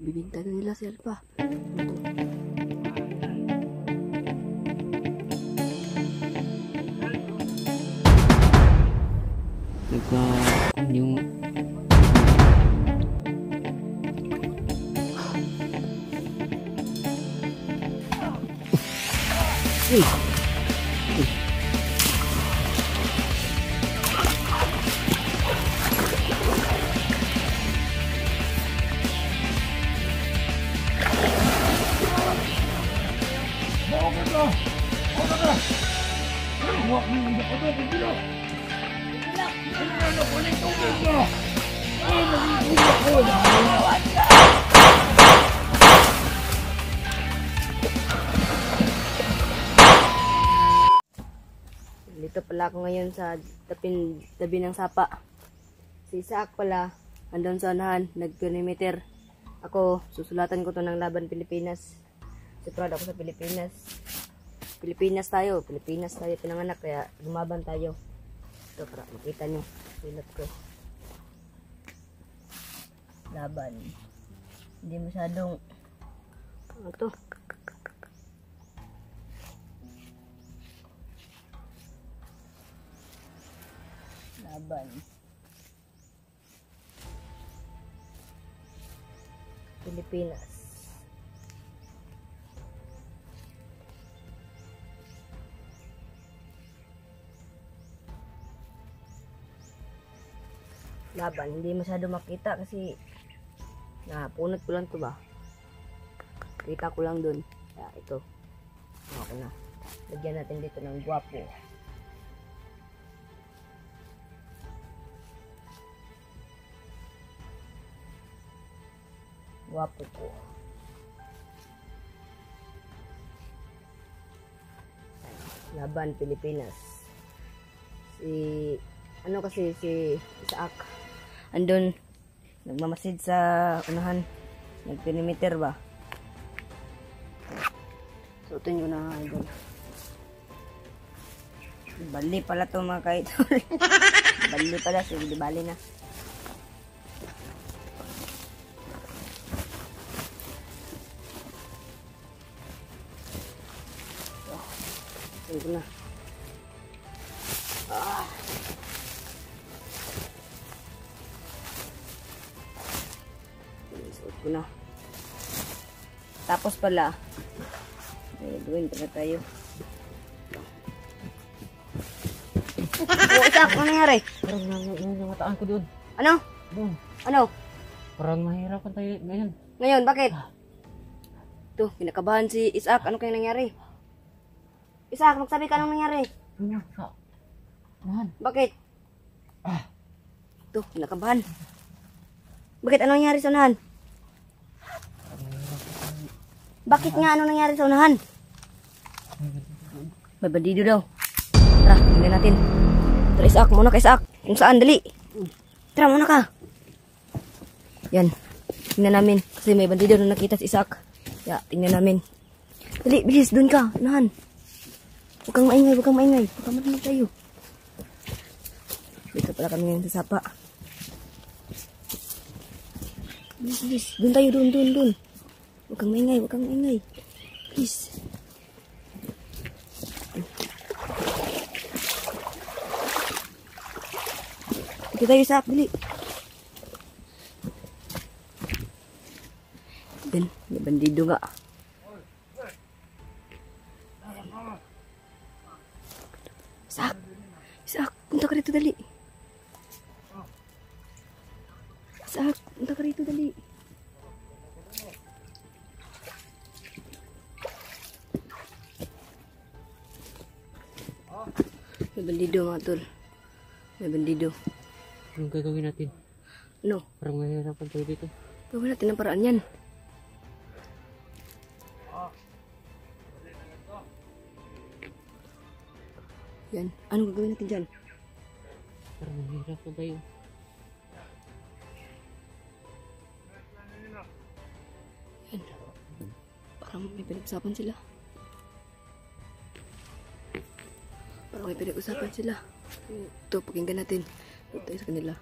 Bibinta na nila si Alpha. Ito. Yung Dito pala ako ngayon sa tabi ng sapa. Si Isaac pala, andun sa unahan, nag-perimeter. Ako, susulatan ko to ng Laban Pilipinas. Si proud ako sa Pilipinas. Pilipinas tayo pinanganak, kaya lumaban tayo. Ito, para makita nyo. Sulat ko. Laban. Hindi masyadong, ano to? Laban. Pilipinas. Laban. Hindi masyado makita kasi punot ko lang to ba? Kita ko lang dun. Kaya ito. Okay na. Lagyan natin dito ng guwapo. Guwapo po. Laban Pilipinas. Si Isaac andun nagmamasid sa unahan, nagperimeter ba. Suotin ko na idol. Bali pala to mga kaidol. Bali pala, sige di bali na. Ito na. Isuot ko na. Tapos pala, gawin pala tayo. Isaac, ano nangyari? parang nangataan ko doon. Ano? Doon. Ano? Parang mahirapan tayo ngayon. Ngayon, bakit? Ito, kinakabahan si Isaac. Ano kayong nangyari? Isaac, magsabi ka anong nangyari. Ano sa nahan? Bakit? Ito, kinakabahan. Bakit? Ano nangyari sa unahan? Bakit nga ano nangyari sa unahan? May bandido daw. Tara, tingnan natin. Tara, Isaac, muna ka Isaac. Kung saan, dali. Tara, muna ka. Yan. Tingnan namin. Kasi may bandido na nakita si Isaac. Ya, tingnan namin. Dali, bilis, dun ka. Unahan. Huwag kang maingay, huwag kang maingay. Huwag kang marinig tayo. Dito pala kami ngayon sa sapa. Bilis, bilis. Dun tayo, dun. Huwag kang maingay, huwag kang maingay. Please. Dito tayo sa bili. Dan, may bandido nga. Isaac, punta ka rito dali. Isaac, punta ka rito dali. May bandido mga tol. May bandido. Anong gagawin natin? Ano? Parang mahirapan tayo dito. Gawin natin ang paraan yan. Yan. Anong gagawin natin dyan? Parang mahirapan tayo. Yan. Parang may pinag-usapan sila. Parang may pinag-usapan sila. Ito, pakinggan natin. Ito tayo sa kanila.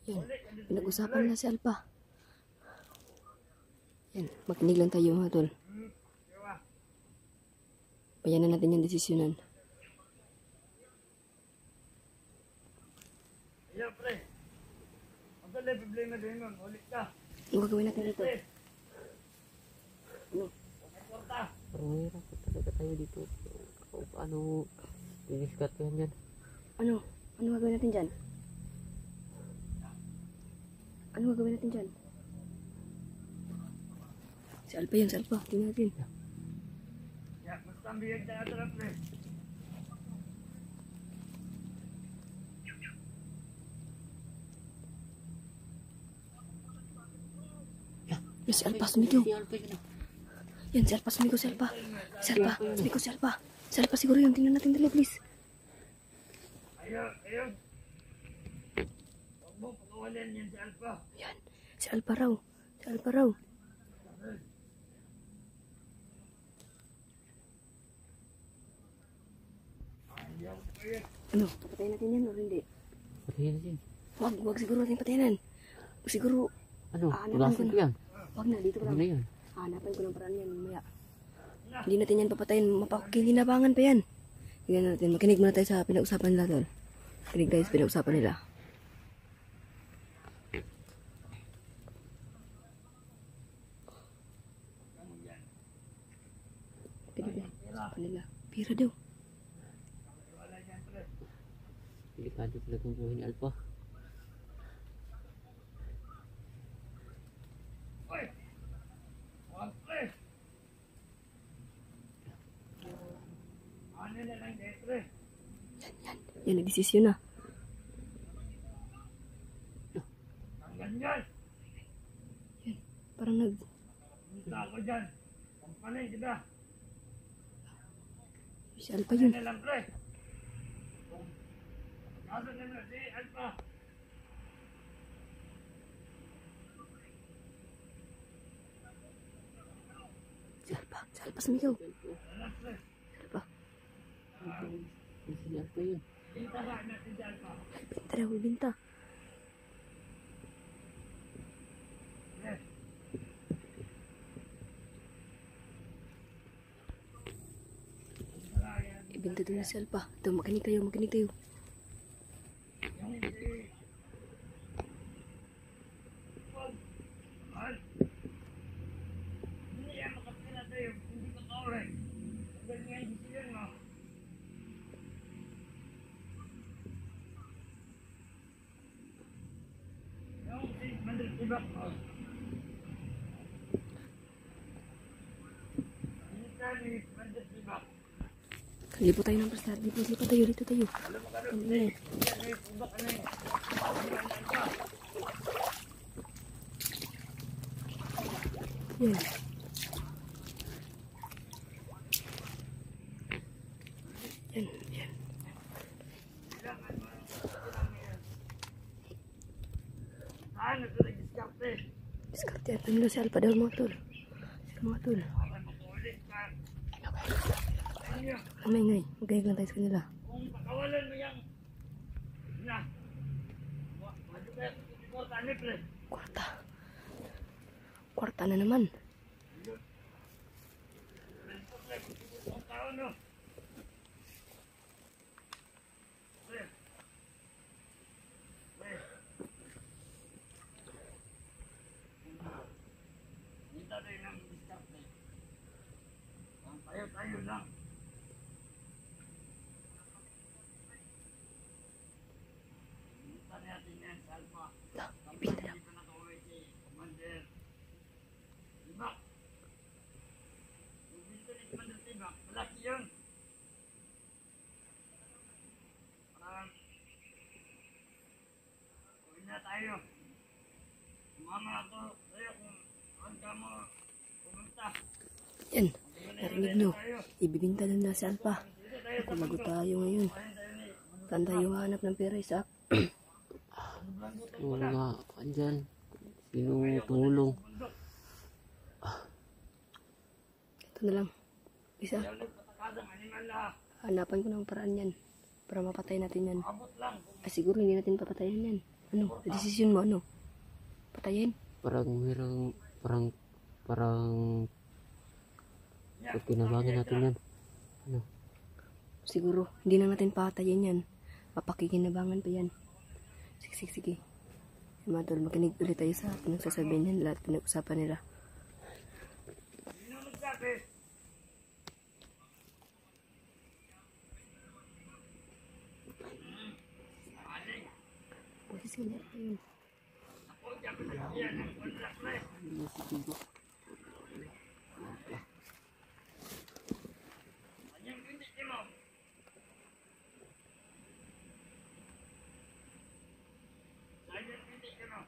Yan, pinag-usapan na si Alpa. Yan, makinig lang tayo mga tol. Payanan natin yung desisyonan. Iya, pre. Ang dali, problema din nun. Ulit ka. Ano gagawin natin dito? Ano? Kwarta. Parang mahirap po talaga tayo dito. Kung paano diniskatyan yan. Ano? Ano gagawin natin dyan? Ano gagawin natin dyan? Si Alpa yun, si Alpa. Tingnan natin. Ya, basta ang biyag tayo atrap, pre. Yan, si Alpa sumigaw. Si Alpa yun ah. Yan, si Alpa sumigaw, si Alpa. Si Alpa, sumigaw si Alpa. Si Alpa siguro yun. Tingnan natin dali, please. Ayaw, ayaw. Huwag mo pagkawalan yan si Alpha. Yan, si Alpa raw. Si Alpa raw. Ayaw, ayaw. Ano? Patayin natin yan o hindi? Patayin natin. Wag siguro natin patayanan. Siguro, Ano? hanapan ko Tulasan ko na. yan. Wag na, dito ko Ano lang. na yan? Hanapan ko ng paraan yan mamaya. Hindi natin yan papatayin. Mapakikinabangan pa yan. Tingnan natin. Makinig muna tayo sa pinag-usapan nila, tol. Makinig tayo sa pinag-usapan nila. Makinig tayo sa usapan nila. Pira daw. Delikado talaga ang buhay ni Alpa. Oy! Huwag, pre. Ano na lang, pre? Yan, nagdesisyon na. Ang ganyan. Parang Punta ako dyan. Kampanay, di ba? si Alpa yun. Ano na lang, pre? Nasa na na, si Alpha. Si Alpa sumigaw. Ano, pre? Si Alpa. Si Alpa yun. Kita ba natin si Alpha? Binta daw, binta. Pre. Ibinta doon na si Alpa. Ito, makinig tayo, makinig tayo. Yung si... Wag. Mahal. Hindi yan makapila tayo. Hindi ka kaure. Ang ganyan yung decision mo. Yung si Mandel Tibak mo. Hindi ka ni Mandel Tibak. Lipo tayo ng preslar. Lipo tayo, dito tayo. Alam mo ka rin. Ano Hindi. na? Yan ni Tibak ano eh. Yan. Yan, yan. Saan ito nag-discarte? Diskarte yan. Ano si Alpa daw mga tol. Si mga tol. Para makulit ka. Inyo. Ang maingay. Magayag lang tayo sa kanila. Kung pakawalan mo yung na wado ka iporta ni pre. Kwarta. Kwarta na naman. Ang tao no. Pre. Pre. Kita rin ang diskarte. Ang tayo lang. Kita natin yan sa Alpha. Ibinta daw. Dito na kaway si Commander Tibak. Yung dito ni Commander Tibak, malaki yun. Parang, uwi na tayo. Sumama ako sa'yo kung saan ka mo pumunta. Yan. Narinig nyo. Ibibinta na si Alpa. Dito tayo sa Kumagot tayo ngayon. bayan tayo ni Saan tayo hanap ng pera, Isaac? Wala nga. Andyan. Sino tumulong? Ito na lang. Isa. Ayaw nagpatakadang animal na. Hanapan ko ng paraan yan. Para mapatay natin yan. Abot lang. Ay, siguro hindi natin papatayin yan. Ano? Desisyon mo ano? Patayin? Parang tinabangan natin yan. Ano? Siguro, hindi na natin patayin yan. Mapakikinabangan pa yan. Sige. Mga tol, makinig ulit tayo sa pinagsasabihin nila at pinag-usapan nila. Sino nagsabi? Boses nga na yun. Ako, diyan ko nagsiyan ng contract na eh. Anyang hindi mo. Anyang hindi mo.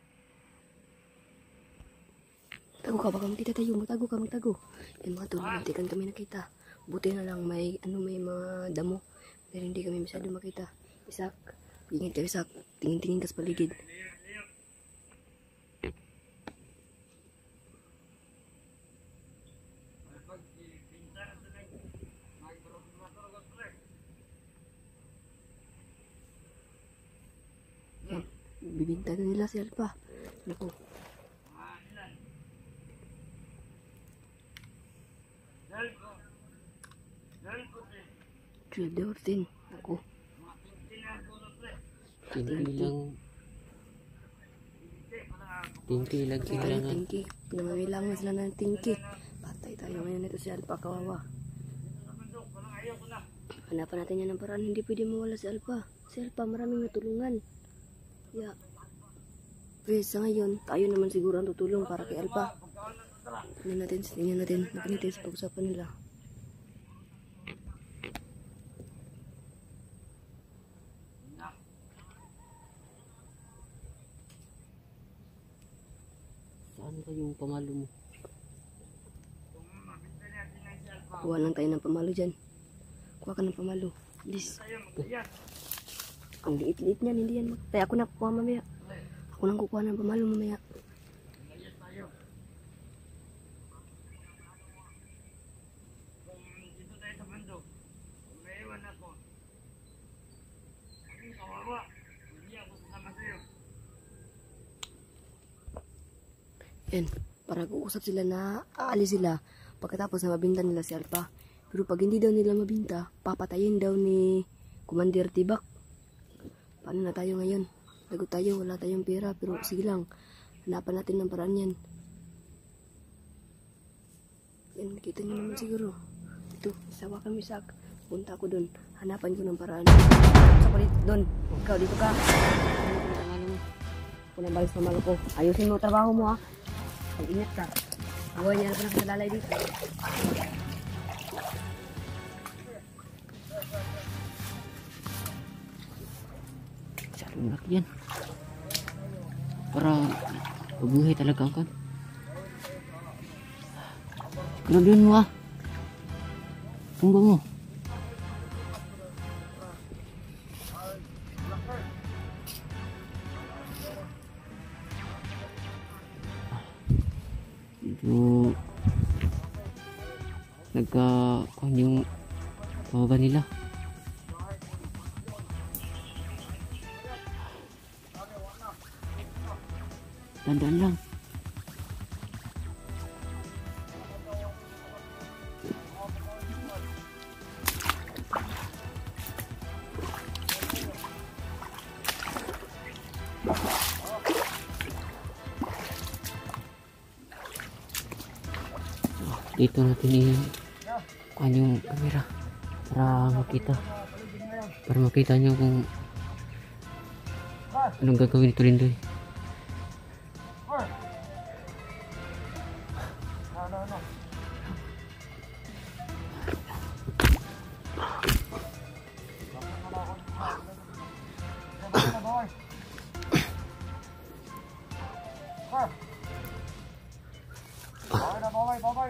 Tago ka, baka makita tayo. Magtago. Yan mga tol, hindi kan kami nakita. Buti na lang may mga damo. Pero hindi kami masyado makita. Isak, ingin tayo Isak. Tingin-tingin ka sa paligid. Yan, bibinta na nila si Alpha. Naku, Trade the ortin. Naku, Tingki lang kailangan. tingki. Pinangangailangan sila ng tingki. Patay tayo ngayon nito si Alpha, kawawa. Hanapan natin yan ng paraan. Hindi pwede mawala si Alpha. Si Alpha maraming natulungan. Yeah. Sa ngayon, tayo naman siguro ang tutulong para kay Alpha. Tingnan natin. Nakinig tayo sa pag-usapan nila. Saan ba yung pamalo mo? Kuha lang tayo ng pamalo dyan. Kuha ka ng pamalo. Please. Ang liit-liit niyan, hindi yan. Kaya ako na kukuha mamaya. Ako nang kukuha ng pamalo mamaya. Dito tayo sa bundok. Kung naiwan ako, ang kawawa, hindi ako sasama sa'yo. Yan. Para kuusap sila na aalis sila pagkatapos na mabinta nila si Alpha. Pero pag hindi daw nila mabinta, papatayin daw ni Commander Tibak. Paano na tayo ngayon? Lagot tayo, wala tayong pera. Pero sige lang, hanapan natin ng paraan yan. Yan, nakita nyo naman siguro. Ito, sawa kami Sak. Punta ako dun. Hanapan ko ng paraan. Sa kulit dun. Ikaw, dito ka. Ako na balis na malo ko. Ayusin mo trabaho mo ha. Mag-ingat ka. Buhay niya na pa nakalalay dito. Masyadong laki yan. Para mabuhay talaga ang kan. Grabe mo ah. Tumba mo. Ito nagka-kuhan yung pababa nila. Tandaan lang. Dito natin kuhan yung camera para makita nyo kung anong gagawin ito Lindoy.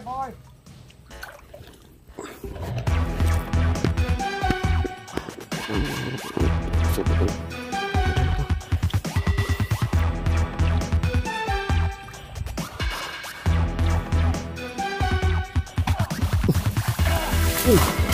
Bye. Uy!